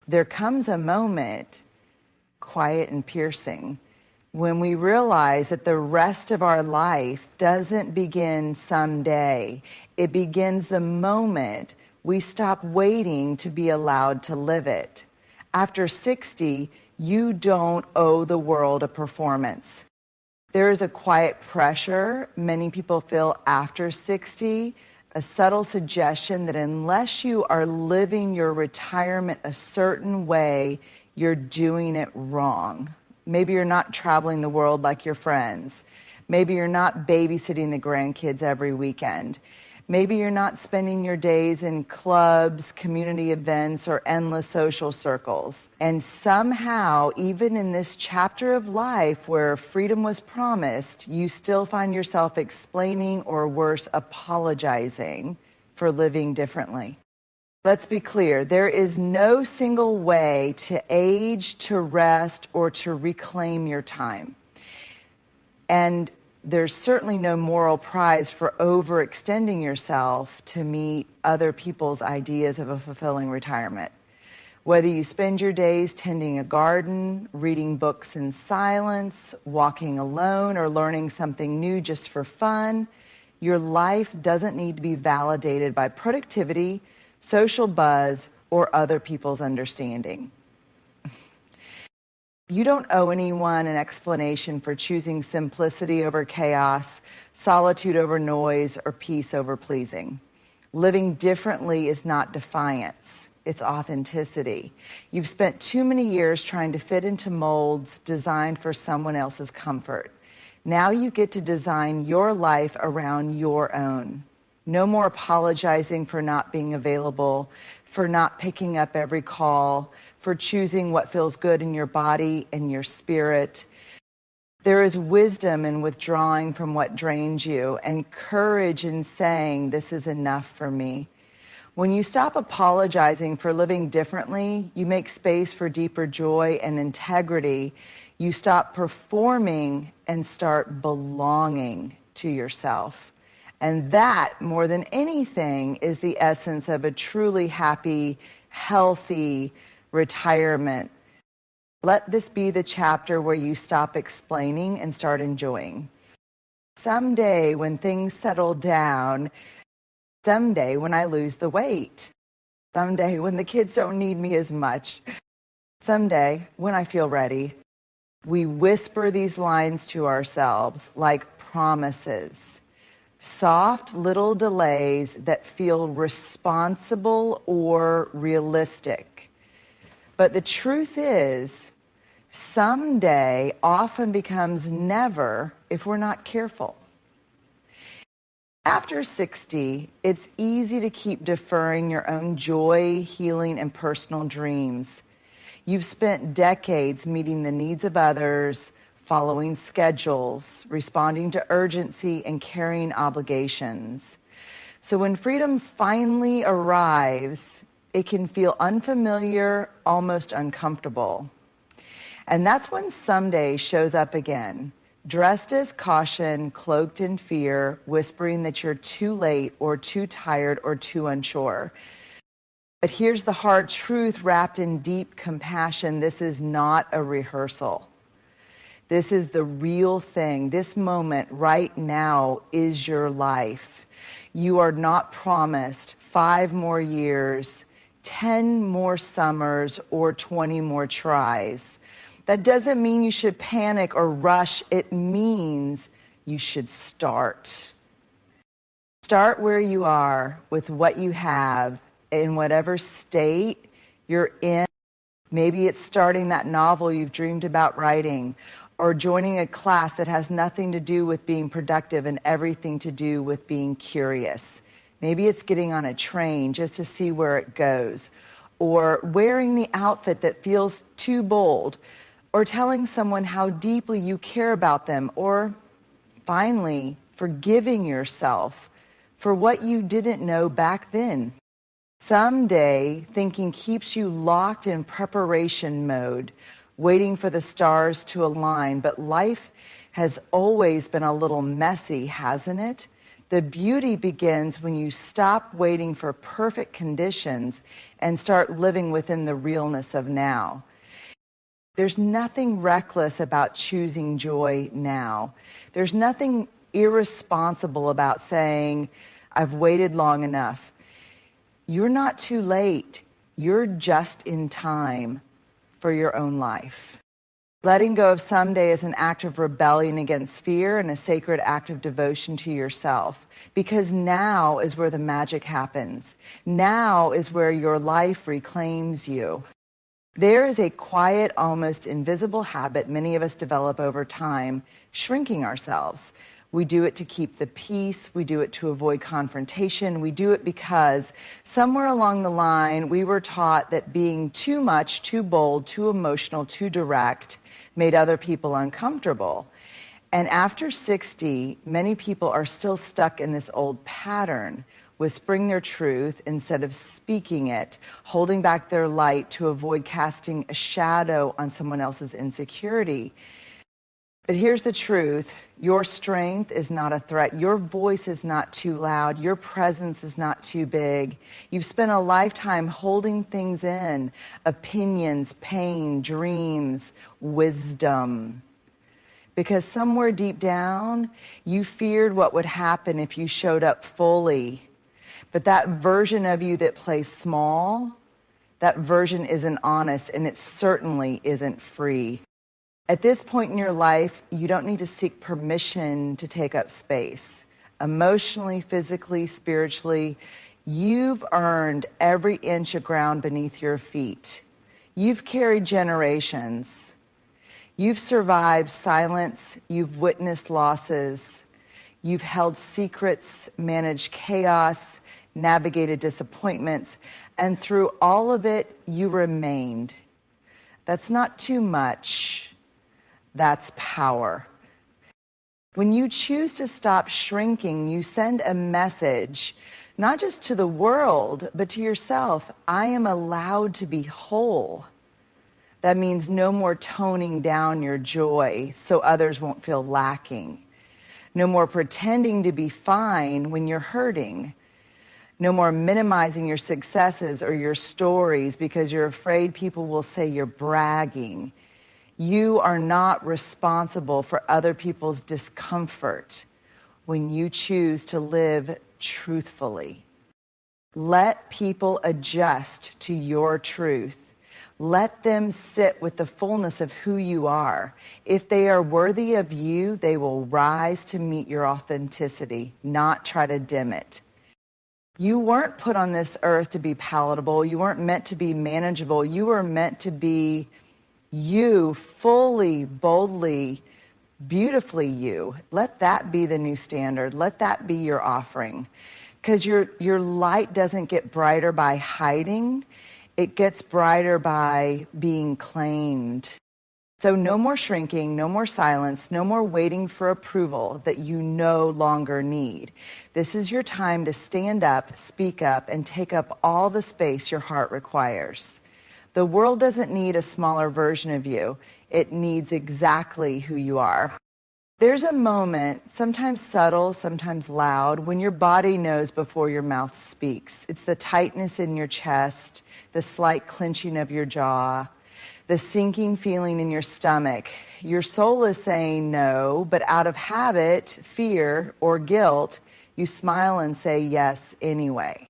There comes a moment, quiet and piercing, when we realize that the rest of our life doesn't begin someday. It begins the moment we stop waiting to be allowed to live it. After 60, you don't owe the world a performance. There is a quiet pressure many people feel after 60, a subtle suggestion that unless you are living your retirement a certain way, you're doing it wrong. Maybe you're not traveling the world like your friends. Maybe you're not babysitting the grandkids every weekend. Maybe you're not spending your days in clubs, community events, or endless social circles. And somehow, even in this chapter of life where freedom was promised, you still find yourself explaining or worse, apologizing for living differently. Let's be clear, there is no single way to age, to rest, or to reclaim your time. And there's certainly no moral prize for overextending yourself to meet other people's ideas of a fulfilling retirement. Whether you spend your days tending a garden, reading books in silence, walking alone, or learning something new just for fun, your life doesn't need to be validated by productivity, social buzz, or other people's understanding. You don't owe anyone an explanation for choosing simplicity over chaos, solitude over noise, or peace over pleasing. Living differently is not defiance, it's authenticity. You've spent too many years trying to fit into molds designed for someone else's comfort. Now you get to design your life around your own. No more apologizing for not being available, for not picking up every call, for choosing what feels good in your body and your spirit. There is wisdom in withdrawing from what drains you and courage in saying, this is enough for me. When you stop apologizing for living differently, you make space for deeper joy and integrity. You stop performing and start belonging to yourself. And that, more than anything, is the essence of a truly happy, healthy retirement. Let this be the chapter where you stop explaining and start enjoying. Someday when things settle down, someday when I lose the weight, someday when the kids don't need me as much, someday when I feel ready, we whisper these lines to ourselves like promises. Soft little delays that feel responsible or realistic. But the truth is, someday often becomes never if we're not careful. After 60, it's easy to keep deferring your own joy, healing, and personal dreams. You've spent decades meeting the needs of others, following schedules, responding to urgency, and carrying obligations. So when freedom finally arrives, it can feel unfamiliar, almost uncomfortable. And that's when someday shows up again, dressed as caution, cloaked in fear, whispering that you're too late or too tired or too unsure. But here's the hard truth wrapped in deep compassion. This is not a rehearsal. This is the real thing. This moment right now is your life. You are not promised 5 more years, 10 more summers, or 20 more tries. That doesn't mean you should panic or rush. It means you should start. Start where you are with what you have in whatever state you're in. Maybe it's starting that novel you've dreamed about writing, or joining a class that has nothing to do with being productive and everything to do with being curious. Maybe it's getting on a train just to see where it goes, or wearing the outfit that feels too bold, or telling someone how deeply you care about them, or finally, forgiving yourself for what you didn't know back then. Someday, thinking keeps you locked in preparation mode, waiting for the stars to align, but life has always been a little messy, hasn't it? The beauty begins when you stop waiting for perfect conditions and start living within the realness of now. There's nothing reckless about choosing joy now. There's nothing irresponsible about saying, I've waited long enough. You're not too late. You're just in time for your own life. Letting go of someday is an act of rebellion against fear and a sacred act of devotion to yourself. Because now is where the magic happens. Now is where your life reclaims you. There is a quiet, almost invisible habit many of us develop over time, shrinking ourselves. We do it to keep the peace. We do it to avoid confrontation. We do it because somewhere along the line, we were taught that being too much, too bold, too emotional, too direct made other people uncomfortable. And after 60, many people are still stuck in this old pattern, whispering their truth instead of speaking it, holding back their light to avoid casting a shadow on someone else's insecurity. But here's the truth. Your strength is not a threat. Your voice is not too loud. Your presence is not too big. You've spent a lifetime holding things in, opinions, pain, dreams, wisdom. Because somewhere deep down, you feared what would happen if you showed up fully. But that version of you that plays small, that version isn't honest, and it certainly isn't free. At this point in your life, you don't need to seek permission to take up space. Emotionally, physically, spiritually, you've earned every inch of ground beneath your feet. You've carried generations. You've survived silence. You've witnessed losses. You've held secrets, managed chaos, navigated disappointments, and through all of it, you remained. That's not too much. That's power. When you choose to stop shrinking, you send a message, not just to the world, but to yourself. I am allowed to be whole. That means no more toning down your joy so others won't feel lacking. No more pretending to be fine when you're hurting. No more minimizing your successes or your stories because you're afraid people will say you're bragging. You are not responsible for other people's discomfort when you choose to live truthfully. Let people adjust to your truth. Let them sit with the fullness of who you are. If they are worthy of you, they will rise to meet your authenticity, not try to dim it. You weren't put on this earth to be palatable. You weren't meant to be manageable. You were meant to be you, fully, boldly, beautifully you. Let that be the new standard. Let that be your offering. Because your light doesn't get brighter by hiding. It gets brighter by being claimed. So no more shrinking, no more silence, no more waiting for approval that you no longer need. This is your time to stand up, speak up, and take up all the space your heart requires. The world doesn't need a smaller version of you. It needs exactly who you are. There's a moment, sometimes subtle, sometimes loud, when your body knows before your mouth speaks. It's the tightness in your chest, the slight clenching of your jaw, the sinking feeling in your stomach. Your soul is saying no, but out of habit, fear, or guilt, you smile and say yes anyway.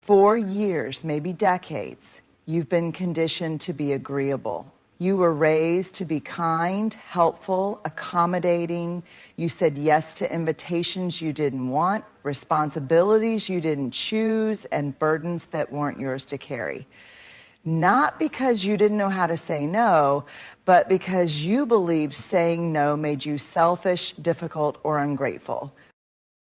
For years, maybe decades, you've been conditioned to be agreeable. You were raised to be kind, helpful, accommodating. You said yes to invitations you didn't want, responsibilities you didn't choose, and burdens that weren't yours to carry. Not because you didn't know how to say no, but because you believed saying no made you selfish, difficult, or ungrateful.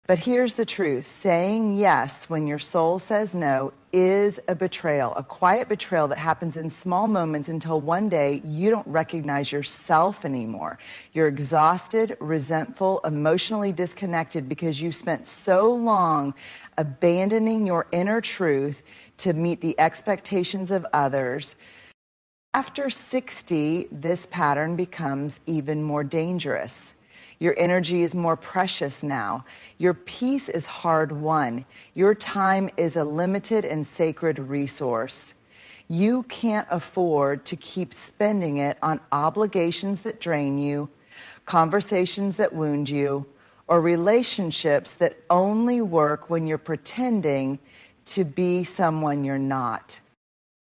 But here's the truth. Saying yes when your soul says no is a betrayal, a quiet betrayal that happens in small moments until one day you don't recognize yourself anymore. You're exhausted, resentful, emotionally disconnected because you spent so long abandoning your inner truth to meet the expectations of others. After 60, this pattern becomes even more dangerous. Your energy is more precious now. Your peace is hard won. Your time is a limited and sacred resource. You can't afford to keep spending it on obligations that drain you, conversations that wound you, or relationships that only work when you're pretending to be someone you're not.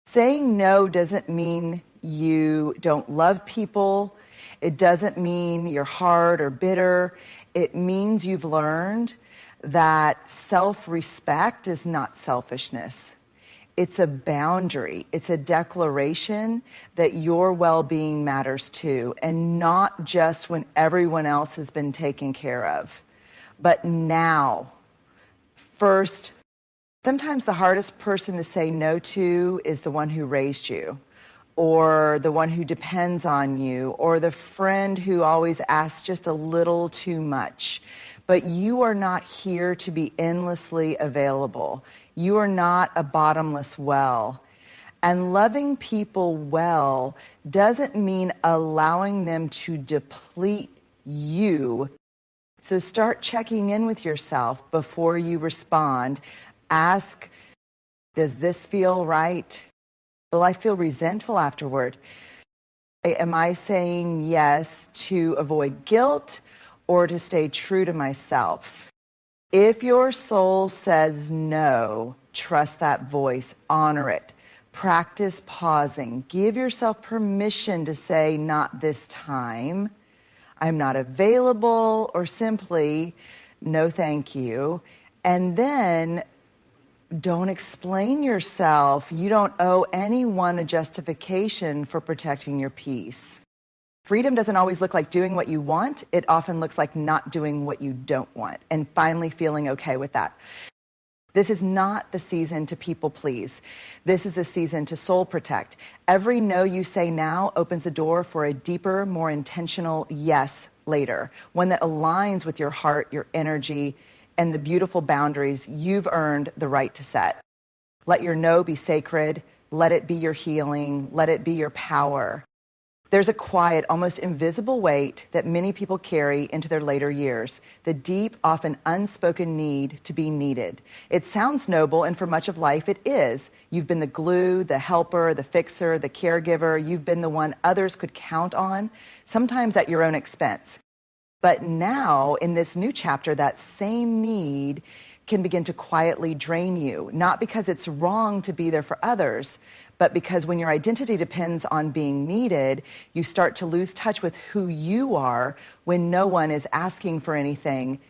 Saying no doesn't mean you don't love people. It doesn't mean you're hard or bitter. It means you've learned that self-respect is not selfishness. It's a boundary. It's a declaration that your well-being matters too, and not just when everyone else has been taken care of, but now. First, sometimes the hardest person to say no to is the one who raised you, or the one who depends on you, or the friend who always asks just a little too much. But you are not here to be endlessly available. You are not a bottomless well. And loving people well doesn't mean allowing them to deplete you. So start checking in with yourself before you respond. Ask, does this feel right? Will I feel resentful afterward? Am I saying yes to avoid guilt or to stay true to myself? If your soul says no, trust that voice, honor it. Practice pausing. Give yourself permission to say not this time. I'm not available, or simply no thank you. And then don't explain yourself. You don't owe anyone a justification for protecting your peace. Freedom doesn't always look like doing what you want. It often looks like not doing what you don't want and finally feeling okay with that. This is not the season to people please. This is the season to soul protect. Every no you say now opens the door for a deeper, more intentional yes later, one that aligns with your heart, your energy, and the beautiful boundaries you've earned the right to set. Let your no be sacred. Let it be your healing. Let it be your power. There's a quiet, almost invisible weight that many people carry into their later years, the deep, often unspoken need to be needed. It sounds noble, and for much of life it is. You've been the glue, the helper, the fixer, the caregiver. You've been the one others could count on, sometimes at your own expense. But now, in this new chapter, that same need can begin to quietly drain you, not because it's wrong to be there for others, but because when your identity depends on being needed, you start to lose touch with who you are when no one is asking for anything.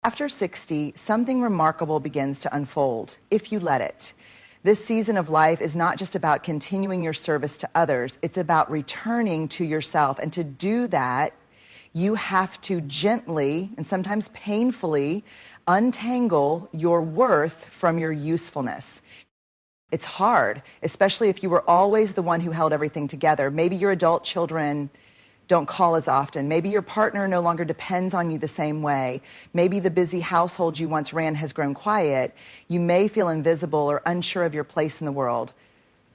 After 60, something remarkable begins to unfold, if you let it. This season of life is not just about continuing your service to others, it's about returning to yourself. And to do that, you have to gently, and sometimes painfully, untangle your worth from your usefulness. It's hard, especially if you were always the one who held everything together. Maybe your adult children don't call as often. Maybe your partner no longer depends on you the same way. Maybe the busy household you once ran has grown quiet. You may feel invisible or unsure of your place in the world.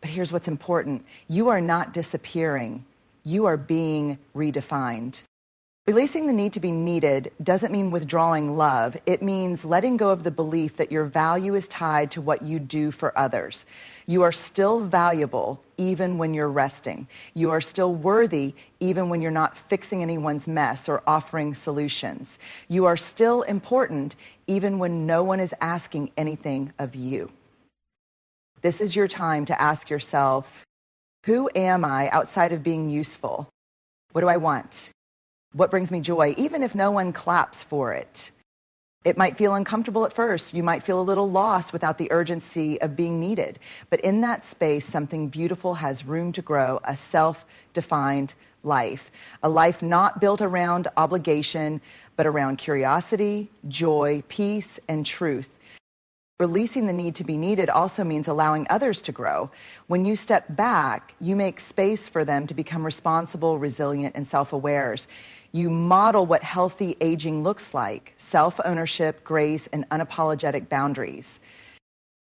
But here's what's important. You are not disappearing. You are being redefined. Releasing the need to be needed doesn't mean withdrawing love. It means letting go of the belief that your value is tied to what you do for others. You are still valuable even when you're resting. You are still worthy even when you're not fixing anyone's mess or offering solutions. You are still important even when no one is asking anything of you. This is your time to ask yourself, who am I outside of being useful? What do I want? What brings me joy, even if no one claps for it? It might feel uncomfortable at first. You might feel a little lost without the urgency of being needed. But in that space, something beautiful has room to grow, a self-defined life. A life not built around obligation, but around curiosity, joy, peace, and truth. Releasing the need to be needed also means allowing others to grow. When you step back, you make space for them to become responsible, resilient, and self-aware. You model what healthy aging looks like: self-ownership, grace, and unapologetic boundaries.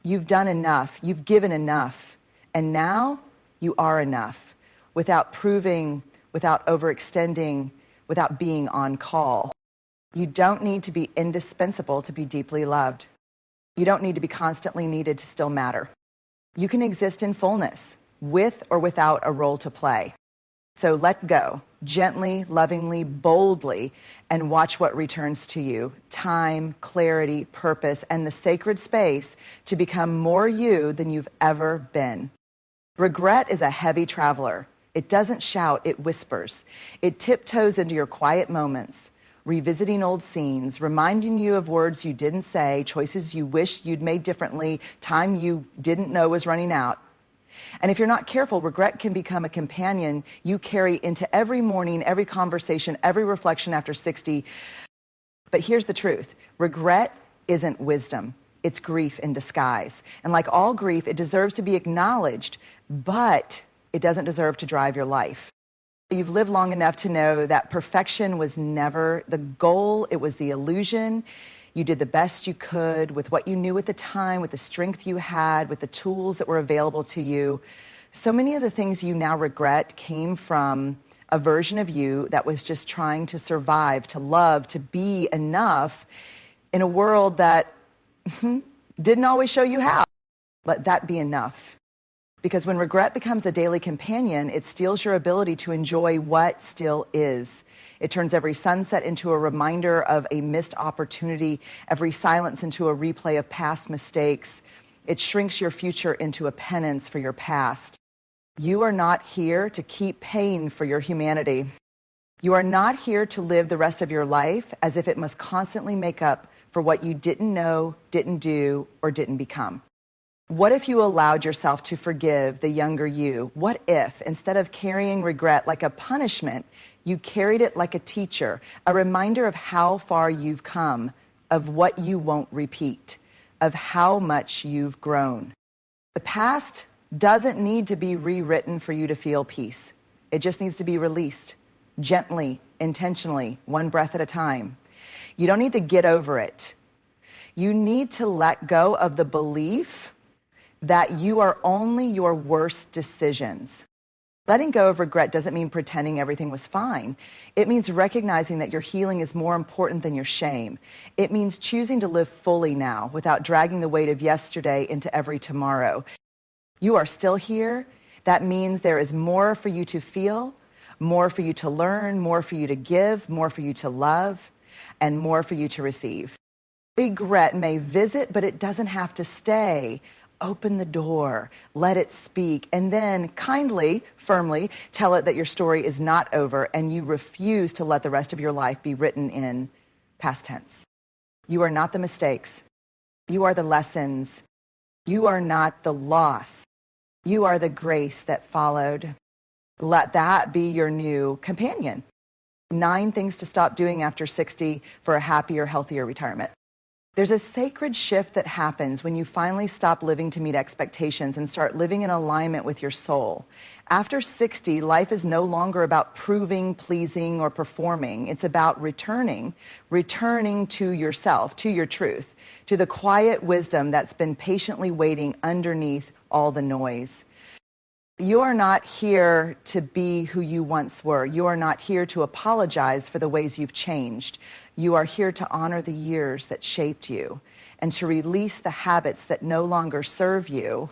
You've done enough. You've given enough. And now you are enough, without proving, without overextending, without being on call. You don't need to be indispensable to be deeply loved. You don't need to be constantly needed to still matter. You can exist in fullness, with or without a role to play. So let go, gently, lovingly, boldly, and watch what returns to you. Time, clarity, purpose, and the sacred space to become more you than you've ever been. Regret is a heavy traveler. It doesn't shout, it whispers. It tiptoes into your quiet moments, revisiting old scenes, reminding you of words you didn't say, choices you wished you'd made differently, time you didn't know was running out. And if you're not careful, regret can become a companion you carry into every morning, every conversation, every reflection after 60. But here's the truth. Regret isn't wisdom. It's grief in disguise. And like all grief, it deserves to be acknowledged, but it doesn't deserve to drive your life. You've lived long enough to know that perfection was never the goal. It was the illusion. You did the best you could with what you knew at the time, with the strength you had, with the tools that were available to you. So many of the things you now regret came from a version of you that was just trying to survive, to love, to be enough in a world that didn't always show you how. Let that be enough. Because when regret becomes a daily companion, it steals your ability to enjoy what still is. It turns every sunset into a reminder of a missed opportunity, every silence into a replay of past mistakes. It shrinks your future into a penance for your past. You are not here to keep paying for your humanity. You are not here to live the rest of your life as if it must constantly make up for what you didn't know, didn't do, or didn't become. What if you allowed yourself to forgive the younger you? What if, instead of carrying regret like a punishment, you carried it like a teacher, a reminder of how far you've come, of what you won't repeat, of how much you've grown? The past doesn't need to be rewritten for you to feel peace. It just needs to be released, gently, intentionally, one breath at a time. You don't need to get over it. You need to let go of the belief that you are only your worst decisions. Letting go of regret doesn't mean pretending everything was fine. It means recognizing that your healing is more important than your shame. It means choosing to live fully now without dragging the weight of yesterday into every tomorrow. You are still here. That means there is more for you to feel, more for you to learn, more for you to give, more for you to love, and more for you to receive. Regret may visit, but it doesn't have to stay. Open the door, let it speak, and then kindly, firmly tell it that your story is not over and you refuse to let the rest of your life be written in past tense. You are not the mistakes. You are the lessons. You are not the loss. You are the grace that followed. Let that be your new companion. 9 things to stop doing after 60 for a happier, healthier retirement. There's a sacred shift that happens when you finally stop living to meet expectations and start living in alignment with your soul. After 60, life is no longer about proving, pleasing, or performing. It's about returning to yourself, to your truth, to the quiet wisdom that's been patiently waiting underneath all the noise. You are not here to be who you once were. You are not here to apologize for the ways you've changed. You are here to honor the years that shaped you and to release the habits that no longer serve you.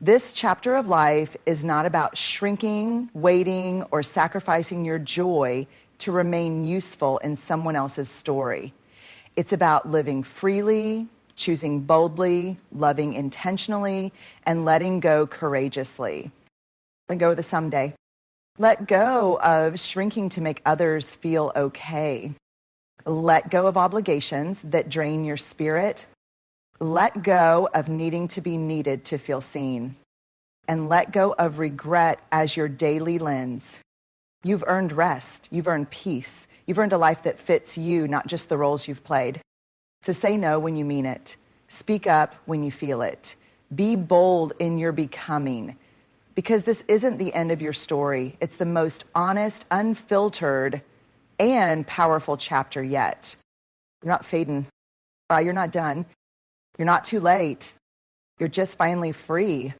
This chapter of life is not about shrinking, waiting, or sacrificing your joy to remain useful in someone else's story. It's about living freely, choosing boldly, loving intentionally, and letting go courageously. Let go of the someday. Let go of shrinking to make others feel okay. Let go of obligations that drain your spirit. Let go of needing to be needed to feel seen. And let go of regret as your daily lens. You've earned rest. You've earned peace. You've earned a life that fits you, not just the roles you've played. So say no when you mean it. Speak up when you feel it. Be bold in your becoming. Because this isn't the end of your story. It's the most honest, unfiltered, and powerful chapter yet. You're not fading. You're not done. You're not too late. You're just finally free.